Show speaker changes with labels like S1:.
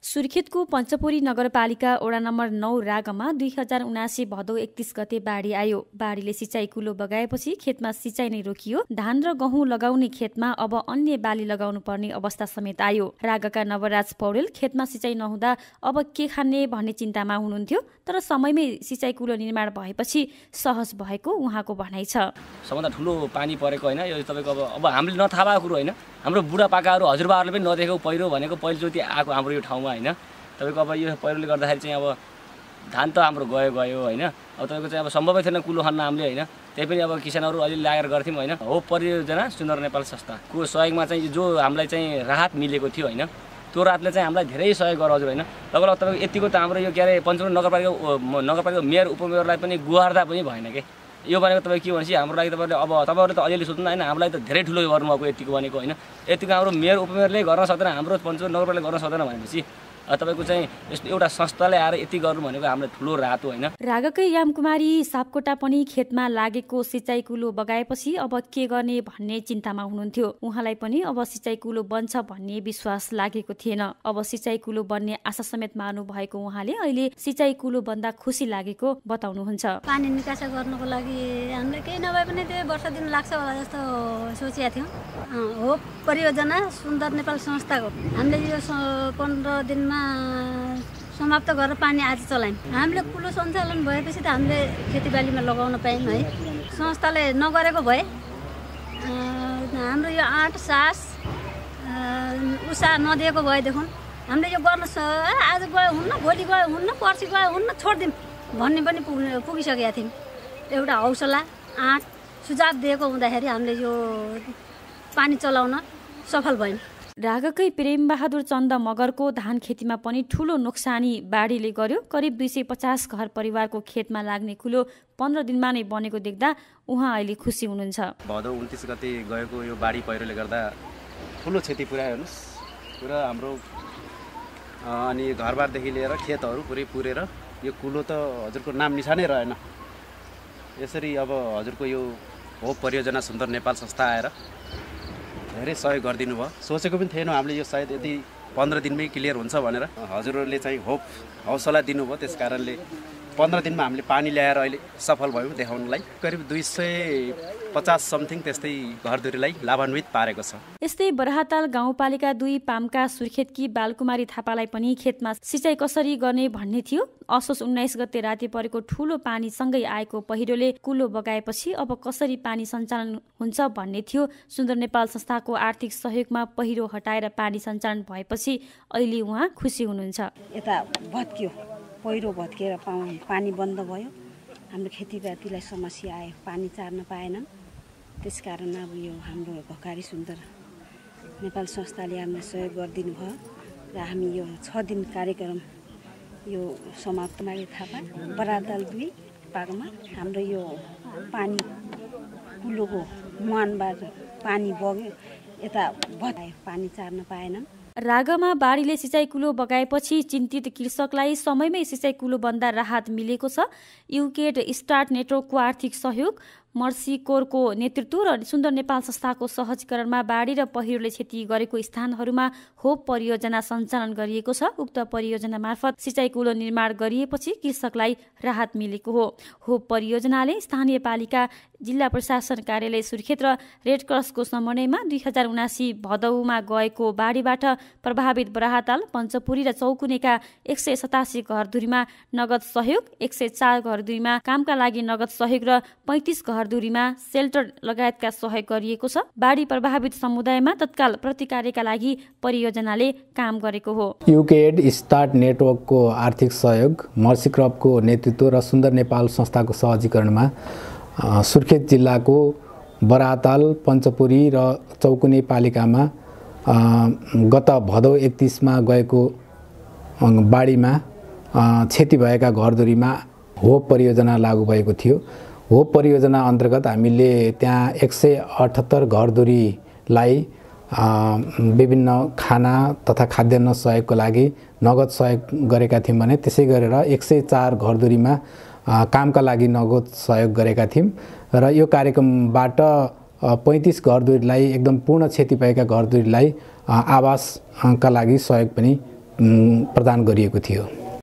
S1: सुर्खेतको पञ्चपुरी नगरपालिका वडा नम्बर 9 रागमा 2079 भदौ 31 गते बाढी आयो। बाढीले सिँचाइ कुलो बगाएपछि खेतमा सिँचाइ नै रोकियो। धान र गहुँ लगाउने खेतमा अब अन्य बाली लगाउनु पर्ने अवस्था समेत आयो। रागका नवराज पौडेल खेतमा सिँचाइ नहुँदा अब के खाने भन्ने चिन्तामा हुनुहुन्थ्यो, तर समयमै सिँचाइ कुलो निर्माण भएपछि सहज भएको उहाँको भनाइ छ।
S2: सबभन्दा ठुलो पानी परेको होइन, यो तपाईँको अब हामीले नथाहा भएको कुरो होइन। हाम्रो बुढापाकाहरू हजुरबाहरूले पनि नदेखेको पहिरो भनेको पहिलोचोटि आएको हाम्रो यो ठाउँमा होइन। तपाईँको अब यो पहिरोले गर्दाखेरि चाहिँ अब धान त हाम्रो गयो होइन। अब तपाईँको चाहिँ अब सम्भवै थिएन कुलो खन्न हामीले होइन। त्यही पनि अब किसानहरू अलिअलि लागेर गर्थ्यौँ होइन। हो परियोजना सुन्दर नेपाल संस्थाको सहयोगमा चाहिँ जो हामीलाई चाहिँ राहत मिलेको थियो होइन, त्यो राहतले चाहिँ हामीलाई धेरै सहयोग गर्यो हजुर होइन। लगभग तपाईँको यतिको त हाम्रो यो के अरे पञ्चपुर नगरपालिका मेयर उपमेयरलाई पनि गुहार्दा पनि भएन कि यो भनेको तपाईँ के भनेपछि हाम्रो लागि तपाईँले अब तपाईँहरूले त अलिअलि सोध्नु होइन, हाम्रो लागि त धेरै ठुलो गर्नुभएको यतिको भनेको होइन। यतिको हाम्रो मेयर उपमेयरले गर्न सक्दैन, हाम्रो पञ्चपुर नगरपालिकाले गर्न सक्दैन भनेपछि तपाईँको चाहिँ यस्तो एउटा संस्थाले आएर यति गर्नु भनेको हामीलाई ठुलो राहत हो होइन।
S1: रागकै यामकुमारी सापकोटा पनि खेतमा लागेको सिँचाइ कुलो बगाएपछि अब के गर्ने भन्ने चिन्तामा हुनुहुन्थ्यो। उहाँलाई पनि अब सिँचाइ कुलो बन्छ भन्ने विश्वास लागेको थिएन। अब सिँचाइ कुलो बन्ने आशा समेत मार्नु भएको उहाँले अहिले सिँचाइ कुलो बन्दा खुसी लागेको बताउनुहुन्छ।
S3: पानी निकासा गर्नको लागि हामीलाई केही नभए पनि त्यो वर्ष दिन लाग्छ होला जस्तो सोचेका थियौँ। हो परियोजना सुन्दर नेपाल संस्थाको हामीले यो 15 दिनमा समाप्त गरेर पानी आज चलायौँ। हामीले कुलो सञ्चालन भएपछि त हामीले खेतीबालीमा लगाउन पायौँ है। संस्थाले नगरेको भए हाम्रो यो आँट सास उत्साह नदिएको भएदेखि हामीले यो गर्न आज गयो हुन्न, भोलि गयो हुन्न, पर्सि गयो हुन्न, छोडिदिउँ भन्ने पनि पुगिसकेका थियौँ। एउटा हौसला आँट सुझाव दिएको हुँदाखेरि हामीले यो पानी चलाउन सफल भयौँ।
S1: रागकै प्रेमबहादुर चन्द मगरको धान खेतीमा पनि ठूलो नोक्सानी बाढीले गर्यो। करिब 250 घर परिवारको खेतमा लाग्ने कुलो 15 दिनमा नै बनेको देख्दा उहाँ अहिले खुसी हुनुहुन्छ।
S4: भदौ 29 गते गएको यो बाढी पहिरोले गर्दा ठुलो क्षति पुर्यायो हेर्नुहोस्। पुरा हाम्रो अनि घरबारदेखि लिएर खेतहरू पुरै पुरेर यो कुलो त हजुरको नाम निशानै रहेन। यसरी अब हजुरको यो होप परियोजना सुन्दर नेपाल संस्था आएर धेरै सहयोग गरिदिनु भयो। सोचेको पनि थिएनौँ हामीले यो सायद यदि 15 दिनमै क्लियर हुन्छ भनेर। हजुरहरूले चाहिँ हौसला दिनुभयो, त्यस कारणले 15 दिनमा हामीले पानी ल्याएर अहिले सफल भयौँ देखाउनलाई। करिब 250 समथिङ त्यस्तै घरधुरीलाई लाभान्वित पारेको छ।
S1: यस्तै बराहताल गाउँपालिका 2 पामका सुर्खेतकी बालकुमारी थापालाई पनि खेतमा सिँचाइ कसरी गर्ने भन्ने थियो। असोज 19 गते राति परेको ठूलो पानीसँगै आएको पहिरोले कुलो बगाएपछि अब कसरी पानी सञ्चालन हुन्छ भन्ने थियो। सुन्दर नेपाल संस्थाको आर्थिक सहयोगमा पहिरो हटाएर पानी सञ्चालन भएपछि अहिले उहाँ खुसी हुनुहुन्छ।
S5: यता भत्कियो, पहिरो भत्किएर पानी बन्द भयो। हाम्रो खेतीपातीलाई समस्या आयो, पानी चार्न पाएनन्। त्यसकारण अब यो हाम्रो भकारी सुन्दर नेपाल संस्थाले हामीलाई सहयोग गरिदिनु भयो र हामी यो 6 दिन कार्यक्रम यो समाप्त मागे थापा बराहताल 2 पाकमा हाम्रो यो पानी कुलोको मुहानबाट पानी बग्यो, यता भत्कायो, पानी चार्न पाएनन्।
S1: रागमा बाढीले सिँचाइ कुलो बगाएपछि चिन्तित कृषकलाई समयमै सिँचाइ कुलो बन्दा राहत मिलेको छ। युकेड स्टार्ट नेटवर्कको आर्थिक सहयोग, मर्सी कोरको नेतृत्व र सुन्दर नेपाल संस्थाको सहजीकरणमा बाढी र पहिरोले क्षति गरेको स्थानहरूमा होप परियोजना सञ्चालन गरिएको छ। उक्त परियोजना मार्फत सिँचाइ कुलो निर्माण गरिएपछि कृषकलाई राहत मिलेको हो। होप परियोजनाले स्थानीय पालिका, जिल्ला प्रशासन कार्यालय सुर्खेत र रेड क्रसको समन्वयमा 2079 भदौमा गएको बाढीबाट प्रभावित बराहताल, पञ्चपुरी र चौकुनेका 187 घरधुरीमा नगद सहयोग, 104 घरधुरीमा कामका लागि नगद सहयोग र 35 घरधुरीमा सेल्टर लगायतका सहयोग गरिएको छ। बाढी प्रभावित समुदायमा तत्काल प्रतिकार्यका लागि परियोजनाले काम गरेको हो।
S6: युकेड स्टार्ट नेटवर्कको आर्थिक सहयोग, मर्सी क्रपको नेतृत्व र सुन्दर नेपाल संस्थाको सहजीकरणमा सुर्खेत जिल्लाको बराहताल, पञ्चपुरी र चौकुने पालिकामा गत भदौ 31 मा गएको बाढीमा क्षति भएका घरधुरीमा होप परियोजना लागू भएको थियो। होप परियोजना अन्तर्गत हामीले त्यहाँ 178 घरधुरीलाई विभिन्न खाना तथा खाद्यान्न सहयोगको लागि नगद सहयोग गरेका थियौँ भने त्यसै गरेर 104 घरधुरीमा कामका लागि नगद सहयोग गरेका थियौँ र यो कार्यक्रमबाट 35 घरधुरीलाई एकदम पूर्ण क्षति भएका घरधुरीलाई आवासका लागि सहयोग पनि प्रदान गरिएको थियो।